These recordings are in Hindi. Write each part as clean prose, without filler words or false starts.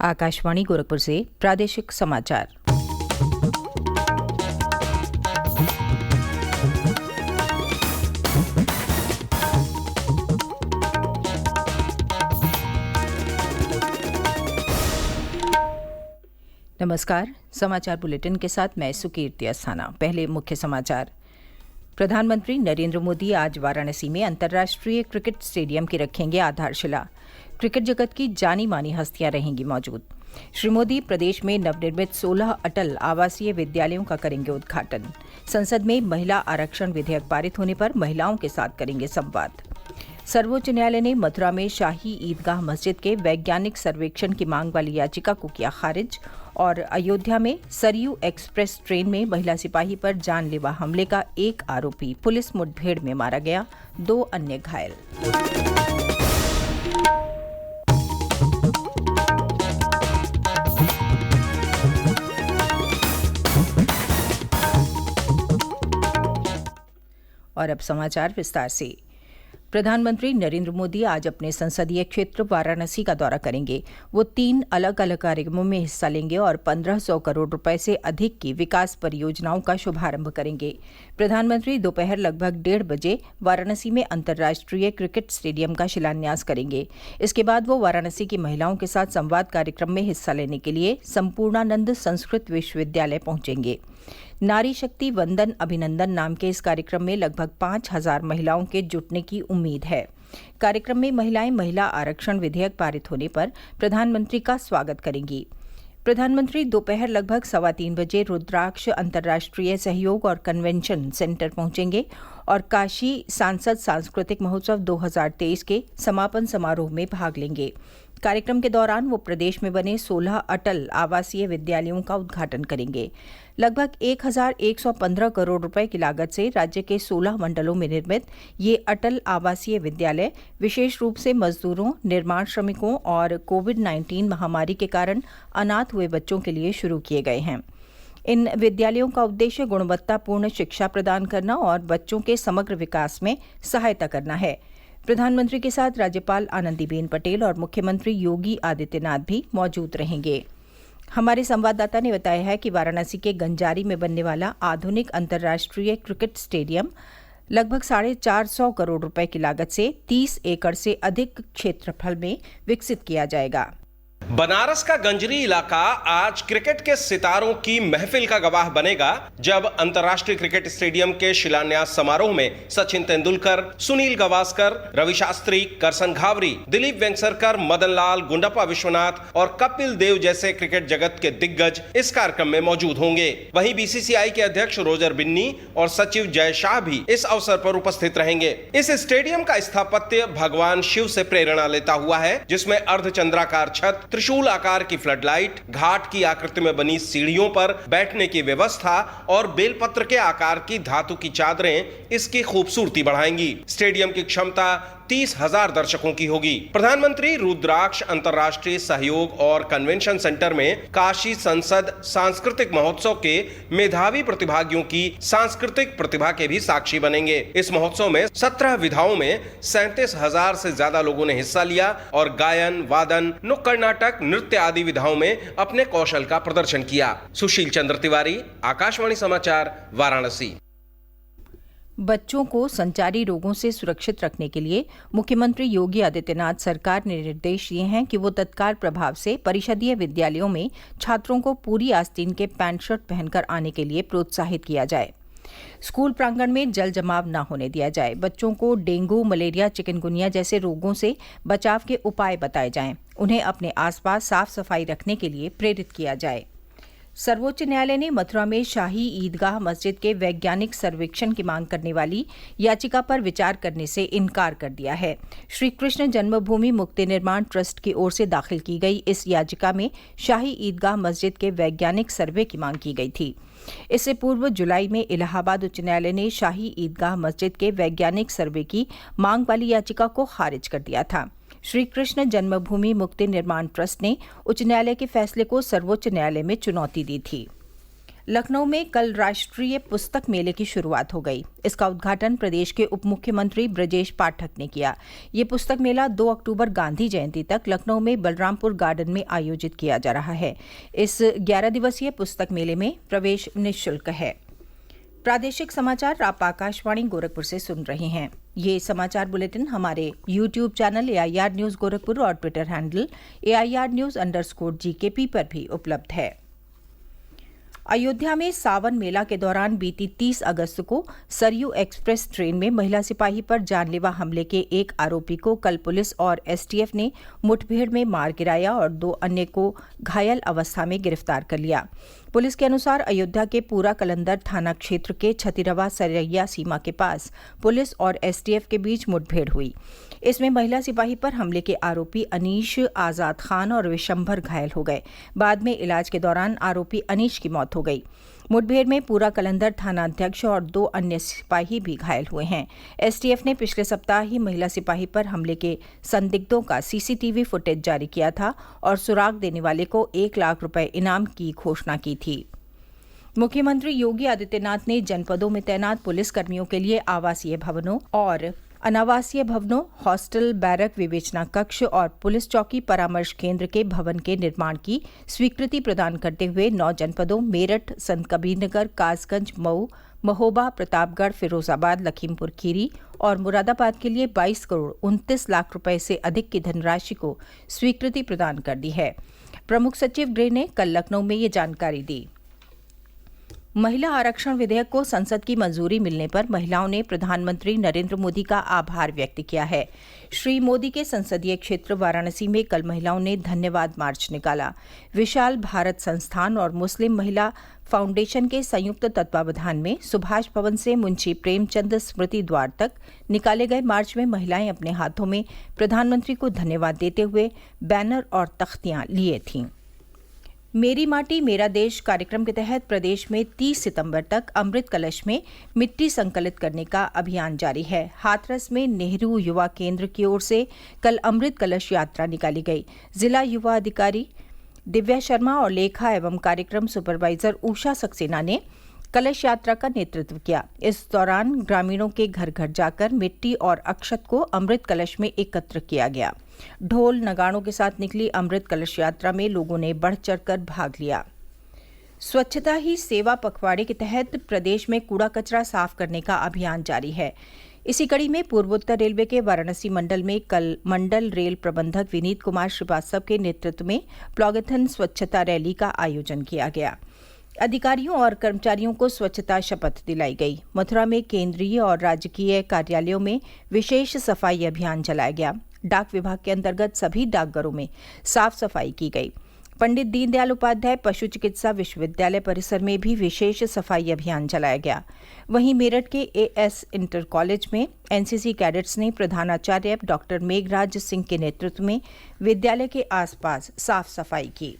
आकाशवाणी गोरखपुर से प्रादेशिक समाचार। नमस्कार, समाचार बुलेटिन के साथ मैं सुकीर्ति अस्थाना। पहले मुख्य समाचार। प्रधानमंत्री नरेंद्र मोदी आज वाराणसी में अंतर्राष्ट्रीय क्रिकेट स्टेडियम की रखेंगे आधारशिला। क्रिकेट जगत की जानी मानी हस्तियां रहेंगी मौजूद। श्री मोदी प्रदेश में नवनिर्मित 16 अटल आवासीय विद्यालयों का करेंगे उद्घाटन। संसद में महिला आरक्षण विधेयक पारित होने पर महिलाओं के साथ करेंगे संवाद। सर्वोच्च न्यायालय ने मथुरा में शाही ईदगाह मस्जिद के वैज्ञानिक सर्वेक्षण की मांग वाली याचिका को किया खारिज। और अयोध्या में सरयू एक्सप्रेस ट्रेन में महिला सिपाही पर जानलेवा हमले का एक आरोपी पुलिस मुठभेड़ में मारा गया, 2 अन्य घायल। और अब समाचार विस्तार से। प्रधानमंत्री नरेंद्र मोदी आज अपने संसदीय क्षेत्र वाराणसी का दौरा करेंगे। वो 3 अलग अलग कार्यक्रमों में हिस्सा लेंगे और 1500 करोड़ रुपए से अधिक की विकास परियोजनाओं का शुभारंभ करेंगे। प्रधानमंत्री दोपहर लगभग 1:30 बजे वाराणसी में अंतर्राष्ट्रीय क्रिकेट स्टेडियम का शिलान्यास करेंगे। इसके बाद वो वाराणसी की महिलाओं के साथ संवाद कार्यक्रम में हिस्सा लेने के लिए संपूर्णानंद संस्कृत विश्वविद्यालय पहुंचेंगे। नारी शक्ति वंदन अभिनंदन नाम के इस कार्यक्रम में लगभग 5000 महिलाओं के जुटने की उम्मीद है। कार्यक्रम में महिलाएं महिला आरक्षण विधेयक पारित होने पर प्रधानमंत्री का स्वागत करेंगी। प्रधानमंत्री दोपहर लगभग 3:15 बजे रुद्राक्ष अंतर्राष्ट्रीय सहयोग और कन्वेंशन सेंटर पहुंचेंगे और काशी सांसद सांस्कृतिक महोत्सव 2023 के समापन समारोह में भाग लेंगे। कार्यक्रम के दौरान वो प्रदेश में बने 16 अटल आवासीय विद्यालयों का उद्घाटन करेंगे। लगभग 1115 करोड़ रुपए की लागत से राज्य के 16 मंडलों में निर्मित ये अटल आवासीय विद्यालय विशेष रूप से मजदूरों, निर्माण श्रमिकों और कोविड-19 महामारी के कारण अनाथ हुए बच्चों के लिए शुरू किए गए हैं। इन विद्यालयों का उद्देश्य गुणवत्तापूर्ण शिक्षा प्रदान करना और बच्चों के समग्र विकास में सहायता करना है। प्रधानमंत्री के साथ राज्यपाल आनंदीबेन पटेल और मुख्यमंत्री योगी आदित्यनाथ भी मौजूद रहेंगे। हमारे संवाददाता ने बताया है कि वाराणसी के गंजारी में बनने वाला आधुनिक अंतर्राष्ट्रीय क्रिकेट स्टेडियम लगभग 450 करोड़ रुपए की लागत से 30 एकड़ से अधिक क्षेत्रफल में विकसित किया जाएगा। बनारस का गंजरी इलाका आज क्रिकेट के सितारों की महफिल का गवाह बनेगा, जब अंतर्राष्ट्रीय क्रिकेट स्टेडियम के शिलान्यास समारोह में सचिन तेंदुलकर, सुनील गावस्कर, रवि शास्त्री, करसन घावरी, दिलीप वेंगसरकर, मदन लाल, गुंडप्पा विश्वनाथ और कपिल देव जैसे क्रिकेट जगत के दिग्गज इस कार्यक्रम में मौजूद होंगे। वहीं बीसीसीआई के अध्यक्ष रोजर बिन्नी और सचिव जय शाह भी इस अवसर पर उपस्थित रहेंगे। इस स्टेडियम का स्थापत्य भगवान शिव से प्रेरणा लेता हुआ है, जिसमें अर्धचंद्राकार छत, त्रिशूल आकार की फ्लडलाइट, घाट की आकृति में बनी सीढ़ियों पर बैठने की व्यवस्था और बेलपत्र के आकार की धातु की चादरें इसकी खूबसूरती बढ़ाएंगी। स्टेडियम की क्षमता 30,000 दर्शकों की होगी। प्रधानमंत्री रुद्राक्ष अंतर्राष्ट्रीय सहयोग और कन्वेंशन सेंटर में काशी संसद सांस्कृतिक महोत्सव के मेधावी प्रतिभागियों की सांस्कृतिक प्रतिभा के भी साक्षी बनेंगे। इस महोत्सव में 17 विधाओं में 37,000 से ज्यादा लोगों ने हिस्सा लिया और गायन, वादन, नुक्कड़ नाटक, नृत्य आदि विधाओं में अपने कौशल का प्रदर्शन किया। सुशील चंद्र तिवारी, आकाशवाणी समाचार, वाराणसी। बच्चों को संचारी रोगों से सुरक्षित रखने के लिए मुख्यमंत्री योगी आदित्यनाथ सरकार ने निर्देश दिए हैं कि वो तत्काल प्रभाव से परिषदीय विद्यालयों में छात्रों को पूरी आस्तीन के पैंट शर्ट पहनकर आने के लिए प्रोत्साहित किया जाए। स्कूल प्रांगण में जल जमाव न होने दिया जाए। बच्चों को डेंगू, मलेरिया, चिकनगुनिया जैसे रोगों से बचाव के उपाय बताए जाएं। उन्हें अपने आसपास साफ सफाई रखने के लिए प्रेरित किया जाए। सर्वोच्च न्यायालय ने मथुरा में शाही ईदगाह मस्जिद के वैज्ञानिक सर्वेक्षण की मांग करने वाली याचिका पर विचार करने से इनकार कर दिया है। श्री कृष्ण जन्मभूमि मुक्ति निर्माण ट्रस्ट की ओर से दाखिल की गई इस याचिका में शाही ईदगाह मस्जिद के वैज्ञानिक सर्वे की मांग की गई थी। इससे पूर्व जुलाई में इलाहाबाद उच्च न्यायालय ने शाही ईदगाह मस्जिद के वैज्ञानिक सर्वे की मांग वाली याचिका को खारिज कर दिया था। श्री कृष्ण जन्मभूमि मुक्ति निर्माण ट्रस्ट ने उच्च न्यायालय के फैसले को सर्वोच्च न्यायालय में चुनौती दी थी। लखनऊ में कल राष्ट्रीय पुस्तक मेले की शुरुआत हो गई। इसका उद्घाटन प्रदेश के उप मुख्यमंत्री ब्रजेश पाठक ने किया। ये पुस्तक मेला 2 अक्टूबर गांधी जयंती तक लखनऊ में बलरामपुर गार्डन में आयोजित किया जा रहा है। इस 11 दिवसीय पुस्तक मेले में प्रवेश निःशुल्क है। प्रादेशिक समाचार आप आकाशवाणी गोरखपुर से सुन रहे हैं। ये समाचार बुलेटिन हमारे YouTube channel AIR news Gorakhpur और ट्विटर हैंडल AIR_GKP पर भी उपलब्ध है। अयोध्या में सावन मेला के दौरान बीती 30 अगस्त को सरयू एक्सप्रेस ट्रेन में महिला सिपाही पर जानलेवा हमले के एक आरोपी को कल पुलिस और STF ने मुठभेड़ में मार गिराया और 2 अन्य को घायल अवस्था में गिरफ्तार कर लिया। पुलिस के अनुसार अयोध्या के पूरा कलंदर थाना क्षेत्र के छतिरवा सरैया सीमा के पास पुलिस और STF के बीच मुठभेड़ हुई। इसमें महिला सिपाही पर हमले के आरोपी अनीश, आजाद खान और विशंभर घायल हो गए। बाद में इलाज के दौरान आरोपी अनीश की मौत हो गई। मुठभेड़ में पूरा कलंदर थानाध्यक्ष और 2 अन्य सिपाही भी घायल हुए हैं। STF ने पिछले सप्ताह ही महिला सिपाही पर हमले के संदिग्धों का CCTV फुटेज जारी किया था और सुराग देने वाले को 1 लाख रुपए इनाम की घोषणा की थी। मुख्यमंत्री योगी आदित्यनाथ ने जनपदों में तैनात पुलिसकर्मियों के लिए आवासीय भवनों और अनावासीय भवनों, हॉस्टल, बैरक, विवेचना कक्ष और पुलिस चौकी परामर्श केंद्र के भवन के निर्माण की स्वीकृति प्रदान करते हुए 9 जनपदों मेरठ, संतकबीरनगर, कासगंज, मऊ, महोबा, प्रतापगढ़, फिरोजाबाद, लखीमपुर खीरी और मुरादाबाद के लिए 22 करोड़ 29 लाख रुपए से अधिक की धनराशि को स्वीकृति प्रदान कर दी है। प्रमुख सचिव गृह ने कल लखनऊ में ये जानकारी दी। महिला आरक्षण विधेयक को संसद की मंजूरी मिलने पर महिलाओं ने प्रधानमंत्री नरेंद्र मोदी का आभार व्यक्त किया है। श्री मोदी के संसदीय क्षेत्र वाराणसी में कल महिलाओं ने धन्यवाद मार्च निकाला। विशाल भारत संस्थान और मुस्लिम महिला फाउंडेशन के संयुक्त तत्वावधान में सुभाष भवन से मुंशी प्रेमचंद स्मृति द्वार तक निकाले गए मार्च में महिलाएं अपने हाथों में प्रधानमंत्री को धन्यवाद देते हुए बैनर और तख्तियां लिए थीं। मेरी माटी मेरा देश कार्यक्रम के तहत प्रदेश में 30 सितंबर तक अमृत कलश में मिट्टी संकलित करने का अभियान जारी है। हाथरस में नेहरू युवा केंद्र की ओर से कल अमृत कलश यात्रा निकाली गई। जिला युवा अधिकारी दिव्या शर्मा और लेखा एवं कार्यक्रम सुपरवाइजर उषा सक्सेना ने कलश यात्रा का नेतृत्व किया। इस दौरान ग्रामीणों के घर घर जाकर मिट्टी और अक्षत को अमृत कलश में एकत्र किया गया। ढोल नगाड़ों के साथ निकली अमृत कलश यात्रा में लोगों ने बढ़ चढ़कर भाग लिया। स्वच्छता ही सेवा पखवाड़े के तहत प्रदेश में कूड़ा कचरा साफ करने का अभियान जारी है। इसी कड़ी में पूर्वोत्तर रेलवे के वाराणसी मंडल में कल मंडल रेल प्रबंधक विनीत कुमार श्रीवास्तव के नेतृत्व में प्लॉगथन स्वच्छता रैली का आयोजन किया गया। अधिकारियों और कर्मचारियों को स्वच्छता शपथ दिलाई गई। मथुरा में केंद्रीय और राजकीय कार्यालयों में विशेष सफाई अभियान चलाया गया। डाक विभाग के अंतर्गत सभी डाकघरों में साफ सफाई की गई। पंडित दीनदयाल उपाध्याय पशु चिकित्सा विश्वविद्यालय परिसर में भी विशेष सफाई अभियान चलाया गया। वहीं मेरठ के AS इंटर कॉलेज में NCC कैडेट्स ने प्रधानाचार्य डॉक्टर मेघराज सिंह के नेतृत्व में विद्यालय के आसपास साफ सफाई की।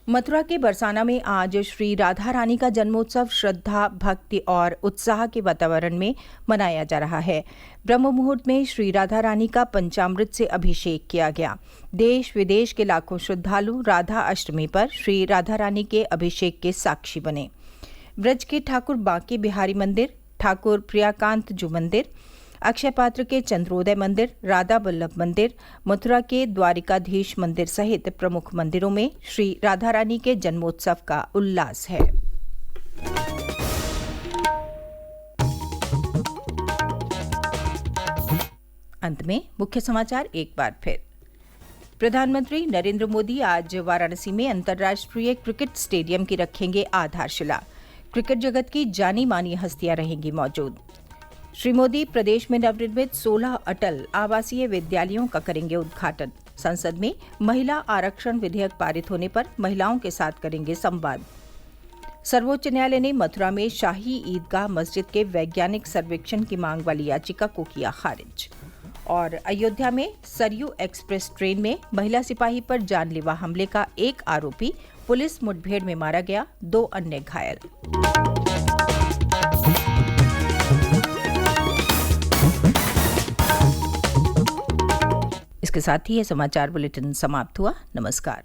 मथुरा के बरसाना में आज श्री राधा रानी का जन्मोत्सव श्रद्धा, भक्ति और उत्साह के वातावरण में मनाया जा रहा है। ब्रह्म मुहूर्त में श्री राधा रानी का पंचामृत से अभिषेक किया गया। देश विदेश के लाखों श्रद्धालु राधा अष्टमी पर श्री राधा रानी के अभिषेक के साक्षी बने। ब्रज के ठाकुर बांके बिहारी मंदिर, ठाकुर प्रियाकांत जू मंदिर, अक्षय पात्र के चंद्रोदय मंदिर, राधा वल्लभ मंदिर, मथुरा के द्वारिकाधीश मंदिर सहित प्रमुख मंदिरों में श्री राधा रानी के जन्मोत्सव का उल्लास है। अंत में मुख्य समाचार एक बार फिर। प्रधानमंत्री नरेंद्र मोदी आज वाराणसी में अंतर्राष्ट्रीय क्रिकेट स्टेडियम की रखेंगे आधारशिला। क्रिकेट जगत की जानी मानी हस्तियां रहेंगी मौजूद। श्री मोदी प्रदेश में नवनिर्मित 16 अटल आवासीय विद्यालयों का करेंगे उद्घाटन। संसद में महिला आरक्षण विधेयक पारित होने पर महिलाओं के साथ करेंगे संवाद। सर्वोच्च न्यायालय ने मथुरा में शाही ईदगाह मस्जिद के वैज्ञानिक सर्वेक्षण की मांग वाली याचिका को किया खारिज। और अयोध्या में सरयू एक्सप्रेस ट्रेन में महिला सिपाही पर जानलेवा हमले का एक आरोपी पुलिस मुठभेड़ में मारा गया, 2 अन्य घायल। इसके साथ ही यह समाचार बुलेटिन समाप्त हुआ। नमस्कार।